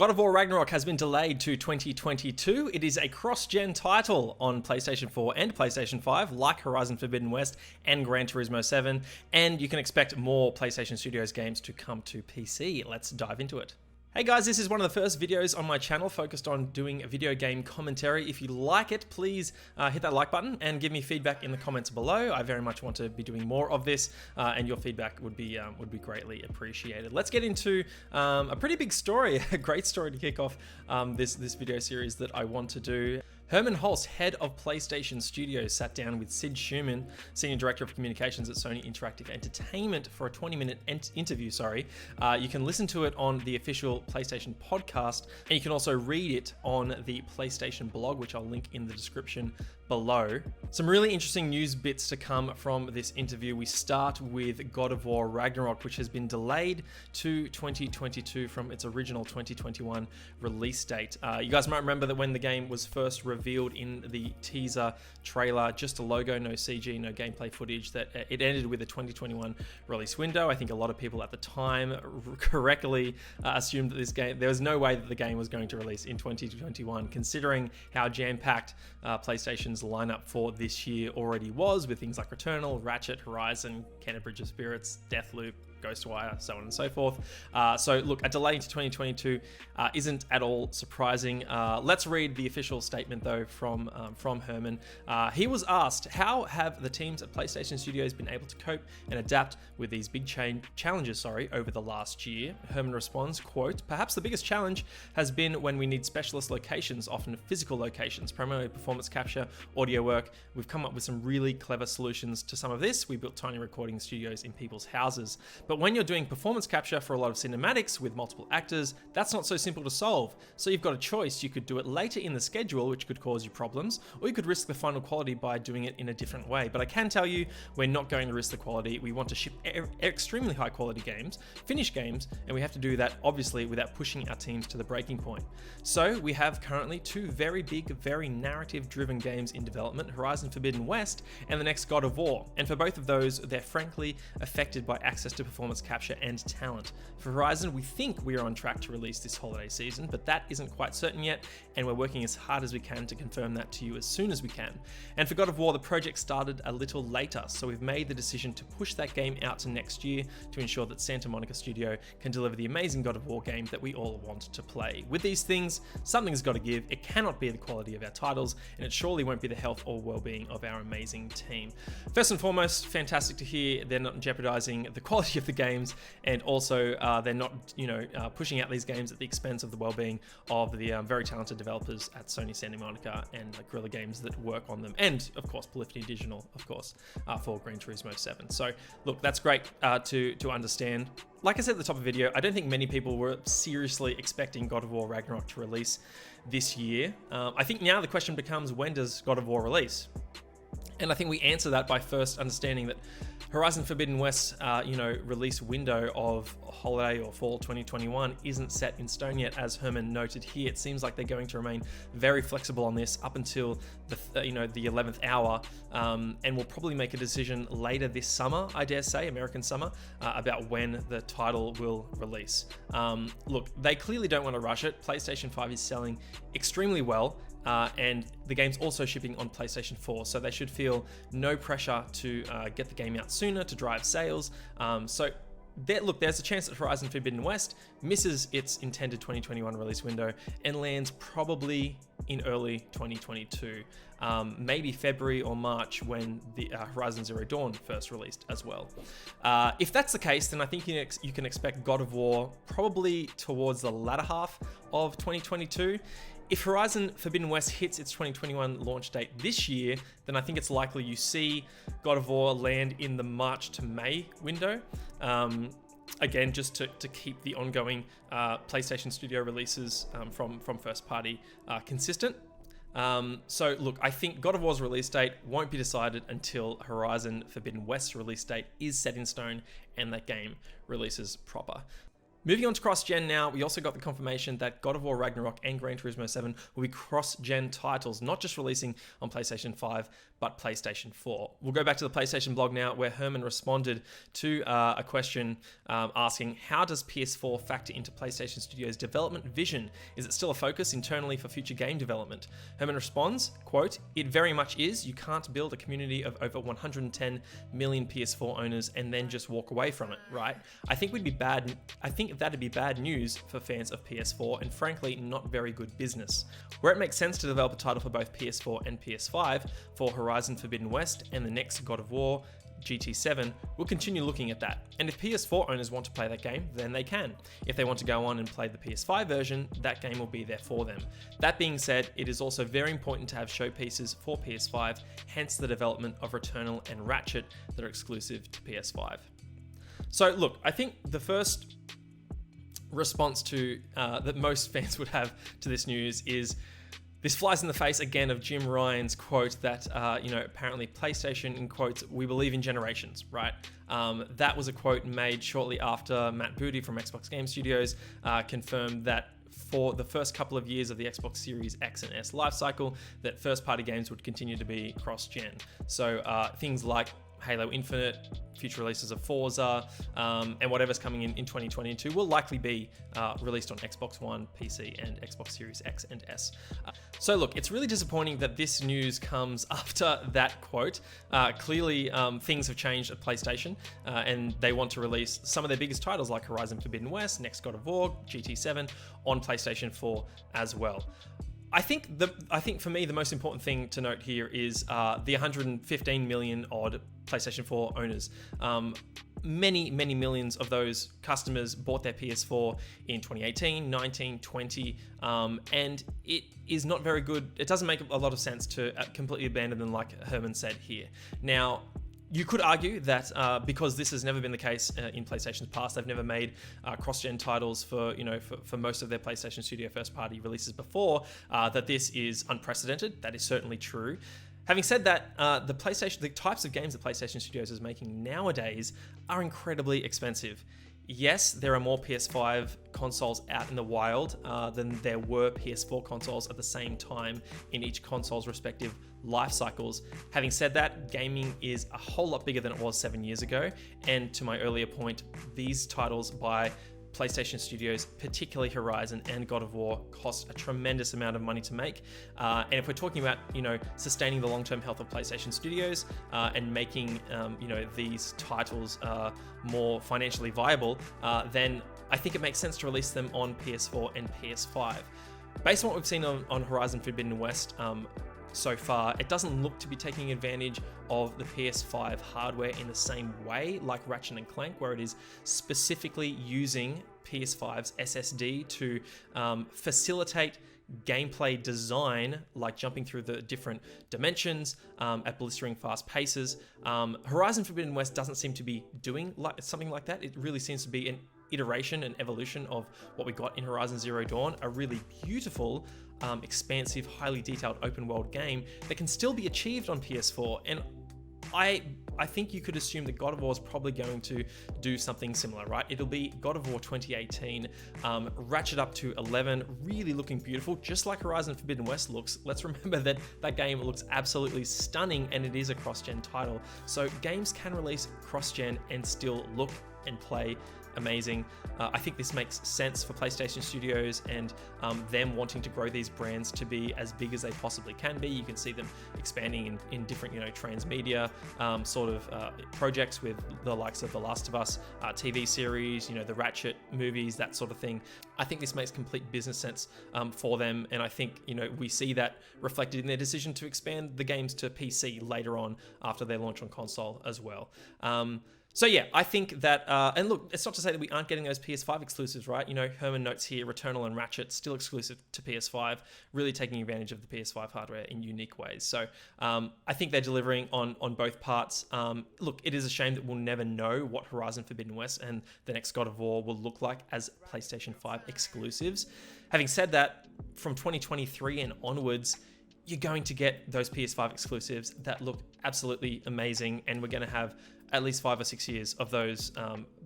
God of War Ragnarok has been delayed to 2022. It is a cross-gen title on PlayStation 4 and PlayStation 5, like Horizon Forbidden West and Gran Turismo 7, and you can expect more PlayStation Studios games to come to PC. Let's dive into it. Hey guys, this is one of the first videos on my channel focused on doing a video game commentary. If you like it, please hit that like button and give me feedback in the comments below. I very much want to be doing more of this, and your feedback would be greatly appreciated. Let's get into a pretty big story, a great story to kick off this video series that I want to do. Hermen Hulst, head of PlayStation Studios, sat down with Sid Schumann, Senior Director of Communications at Sony Interactive Entertainment, for a 20-minute interview. You can listen to it on the official PlayStation podcast, and you can also read it on the PlayStation blog, which I'll link in the description below. Some really interesting news bits to come from this interview. We start with God of War Ragnarok, which has been delayed to 2022 from its original 2021 release date. You guys might remember that when the game was first revealed in the teaser trailer, just a logo, no CG, no gameplay footage, that it ended with a 2021 release window. I think a lot of people at the time correctly assumed that there was no way that the game was going to release in 2021, considering how jam-packed PlayStation's lineup for this year already was, with things like Returnal, Ratchet, Horizon, Kenner Bridge of Spirits, Deathloop, Ghostwire, so on and so forth. So look, a delay to 2022 isn't at all surprising. Let's read the official statement though from Hermen. He was asked, how have the teams at PlayStation Studios been able to cope and adapt with these big challenges over the last year? Hermen responds, quote, "Perhaps the biggest challenge has been when we need specialist locations, often physical locations, primarily performance capture, audio work. We've come up with some really clever solutions to some of this. We built tiny recording studios in people's houses. But when you're doing performance capture for a lot of cinematics with multiple actors, that's not so simple to solve. So you've got a choice. You could do it later in the schedule, which could cause you problems, or you could risk the final quality by doing it in a different way. But I can tell you, we're not going to risk the quality. We want to ship extremely high quality games, finished games, and we have to do that obviously without pushing our teams to the breaking point. So we have currently two very big, very narrative driven games in development, Horizon Forbidden West and the next God of War. And for both of those, they're frankly affected by access to performance capture and talent. For Horizon, we think we are on track to release this holiday season, but that isn't quite certain yet, and we're working as hard as we can to confirm that to you as soon as we can. And for God of War, the project started a little later, so we've made the decision to push that game out to next year to ensure that Santa Monica Studio can deliver the amazing God of War game that we all want to play. With these things, something's got to give. It cannot be the quality of our titles, and it surely won't be the health or well-being of our amazing team. First and foremost, fantastic to hear they're not jeopardizing the quality of the games, and also they're not, pushing out these games at the expense of the well-being of the very talented developers at Sony Santa Monica and Guerrilla Games that work on them, and of course Polyphony Digital, of course, for Gran Turismo 7. So look, that's great to understand. Like I said at the top of the video, I don't think many people were seriously expecting God of War Ragnarok to release this year. I think now the question becomes, when does God of War release? And I think we answer that by first understanding that Horizon Forbidden West, release window of holiday or fall 2021 isn't set in stone yet, as Hermen noted here. It seems like they're going to remain very flexible on this up until the 11th hour, and we'll probably make a decision later this summer, I dare say, American summer, about when the title will release. Look, they clearly don't want to rush it. PlayStation 5 is selling extremely well. And the game's also shipping on PlayStation 4, so they should feel no pressure to get the game out sooner to drive sales. There's a chance that Horizon Forbidden West misses its intended 2021 release window and lands probably in early 2022, maybe February or March, when the Horizon Zero Dawn first released as well. If that's the case, then I think you can expect God of War probably towards the latter half of 2022. If Horizon Forbidden West hits its 2021 launch date this year, then I think it's likely you see God of War land in the March to May window. Again, just to keep the ongoing PlayStation Studio releases from first party consistent. So look, I think God of War's release date won't be decided until Horizon Forbidden West's release date is set in stone and that game releases proper. Moving on to cross-gen now, we also got the confirmation that God of War Ragnarok and Gran Turismo 7 will be cross-gen titles, not just releasing on PlayStation 5, but PlayStation 4. We'll go back to the PlayStation blog now, where Herman responded to a question asking, how does PS4 factor into PlayStation Studios' development vision? Is it still a focus internally for future game development? Herman responds, quote, "It very much is. You can't build a community of over 110 million PS4 owners and then just walk away from it, right? I think that'd be bad news for fans of PS4 and frankly not very good business. Where it makes sense to develop a title for both PS4 and PS5 for Horizon Forbidden West and the next God of War, GT7, we'll continue looking at that. And if PS4 owners want to play that game, then they can. If they want to go on and play the PS5 version, that game will be there for them. That being said, it is also very important to have showpieces for PS5, hence the development of Returnal and Ratchet that are exclusive to PS5. So look, I think the first response to that most fans would have to this news is this flies in the face again of Jim Ryan's quote that apparently PlayStation, in quotes, "we believe in generations," right? That was a quote made shortly after Matt Booty from Xbox Game Studios confirmed that for the first couple of years of the Xbox Series X and S lifecycle, that first-party games would continue to be cross-gen. So things like Halo Infinite, future releases of Forza, and whatever's coming in 2022 will likely be released on Xbox One, PC, and Xbox Series X and S. So look, it's really disappointing that this news comes after that quote. Clearly, things have changed at PlayStation, and they want to release some of their biggest titles like Horizon Forbidden West, next God of War, GT7 on PlayStation 4 as well. I think for me, the most important thing to note here is the 115 million odd PlayStation 4 owners. Many millions of those customers bought their PS4 in 2018, 19, 20, and it is not very good. It doesn't make a lot of sense to completely abandon them like Herman said here. Now, you could argue that because this has never been the case in PlayStation's past, they've never made cross-gen titles for most of their PlayStation Studio first-party releases before, that this is unprecedented. That is certainly true. Having said that, the types of games that PlayStation Studios is making nowadays are incredibly expensive. Yes, there are more PS5 consoles out in the wild than there were PS4 consoles at the same time in each console's respective life cycles. Having said that, gaming is a whole lot bigger than it was 7 years ago. And to my earlier point, these titles by PlayStation Studios, particularly Horizon and God of War, cost a tremendous amount of money to make. And if we're talking about, sustaining the long-term health of PlayStation Studios and making, these titles more financially viable, then I think it makes sense to release them on PS4 and PS5. Based on what we've seen on Horizon Forbidden West, so far, it doesn't look to be taking advantage of the PS5 hardware in the same way like Ratchet and Clank, where it is specifically using PS5's SSD to facilitate gameplay design, like jumping through the different dimensions at blistering fast paces. Horizon Forbidden West doesn't seem to be doing something like that. It really seems to be an iteration and evolution of what we got in Horizon Zero Dawn, a really beautiful, expansive, highly detailed open world game that can still be achieved on PS4. And I think you could assume that God of War is probably going to do something similar, right? It'll be God of War 2018, ratchet up to 11, really looking beautiful, just like Horizon Forbidden West looks. Let's remember that that game looks absolutely stunning, and it is a cross-gen title. So games can release cross-gen and still look and play amazing. I think this makes sense for PlayStation Studios and them wanting to grow these brands to be as big as they possibly can be. You can see them expanding in different, transmedia projects with the likes of The Last of Us TV series, the Ratchet movies, that sort of thing. I think this makes complete business sense for them, and I think we see that reflected in their decision to expand the games to PC later on after their launch on console as well. So yeah, I think that, and look, it's not to say that we aren't getting those PS5 exclusives, right? Herman notes here, Returnal and Ratchet still exclusive to PS5, really taking advantage of the PS5 hardware in unique ways. So I think they're delivering on both parts. Look, it is a shame that we'll never know what Horizon Forbidden West and the next God of War will look like as PlayStation 5 exclusives. Having said that, from 2023 and onwards, you're going to get those PS5 exclusives that look absolutely amazing, and we're going to have at least 5 or 6 years of those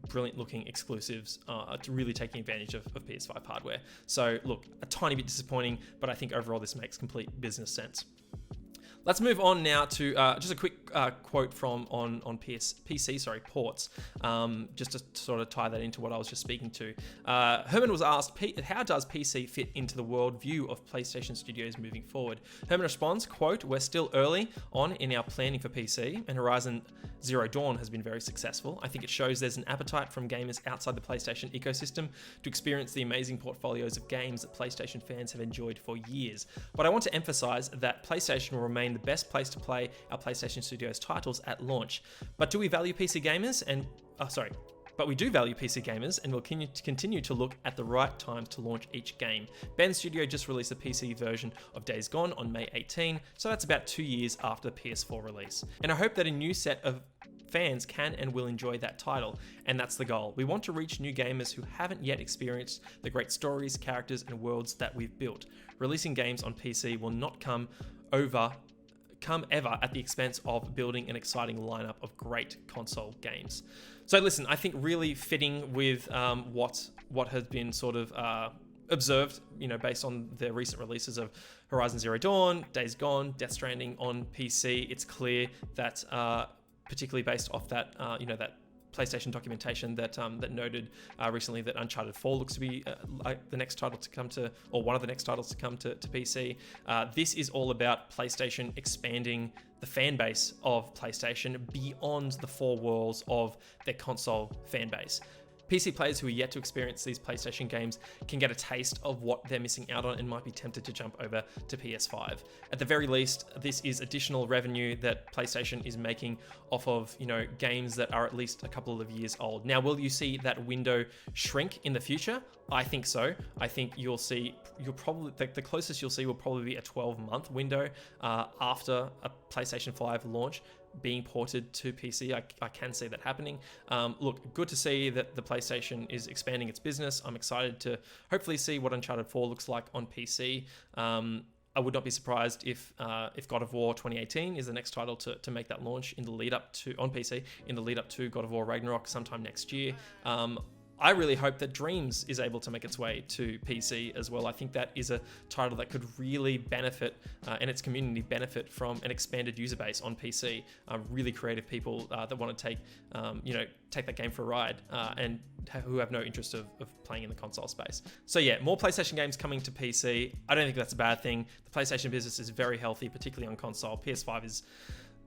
brilliant looking exclusives to really taking advantage of PS5 hardware. So look, a tiny bit disappointing, but I think overall this makes complete business sense. Let's move on now to just a quick quote from on PC ports, just to sort of tie that into what I was just speaking to. Herman was asked, how does PC fit into the world view of PlayStation Studios moving forward? Herman responds, quote, we're still early on in our planning for PC, and Horizon Zero Dawn has been very successful. I think it shows there's an appetite from gamers outside the PlayStation ecosystem to experience the amazing portfolios of games that PlayStation fans have enjoyed for years. But I want to emphasize that PlayStation will remain the best place to play our PlayStation Studios titles at launch. But do we value PC gamers? But we do value PC gamers and will continue to look at the right time to launch each game. Ben's studio just released the PC version of Days Gone on May 18, so that's about 2 years after the PS4 release. And I hope that a new set of fans can and will enjoy that title, and that's the goal. We want to reach new gamers who haven't yet experienced the great stories, characters, and worlds that we've built. Releasing games on PC will not come ever at the expense of building an exciting lineup of great console games. So listen, I think really fitting with what has been sort of observed, based on the recent releases of Horizon Zero Dawn, Days Gone, Death Stranding on PC. It's clear that particularly based off that that PlayStation documentation that noted recently that Uncharted 4 looks to be the next title to come to, or one of the next titles to come to PC. This is all about PlayStation expanding the fan base of PlayStation beyond the four walls of their console fan base. PC players who are yet to experience these PlayStation games can get a taste of what they're missing out on and might be tempted to jump over to PS5. At the very least, this is additional revenue that PlayStation is making off of, games that are at least a couple of years old. Now, will you see that window shrink in the future? I think so. I think you'll probably, the closest you'll see will probably be a 12-month window after a PlayStation 5 launch being ported to PC. I can see that happening. Look, good to see that the PlayStation is expanding its business. I'm excited to hopefully see what Uncharted 4 looks like on PC. I would not be surprised if God of War 2018 is the next title to make that launch on PC in the lead up to God of War Ragnarok sometime next year. I really hope that Dreams is able to make its way to PC as well. I think that is a title that could really benefit and its community benefit from an expanded user base on PC. Really creative people that want to take that game for a ride and who have no interest of playing in the console space. So yeah, more PlayStation games coming to PC. I don't think that's a bad thing. The PlayStation business is very healthy, particularly on console. PS5 is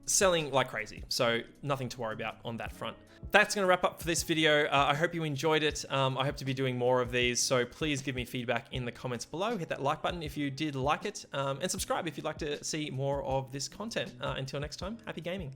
selling like crazy, so nothing to worry about on that front. That's going to wrap up for this video. I hope you enjoyed it. I hope to be doing more of these, so please give me feedback in the comments below. Hit that like button if you did like it, and subscribe if you'd like to see more of this content. Until next time, happy gaming.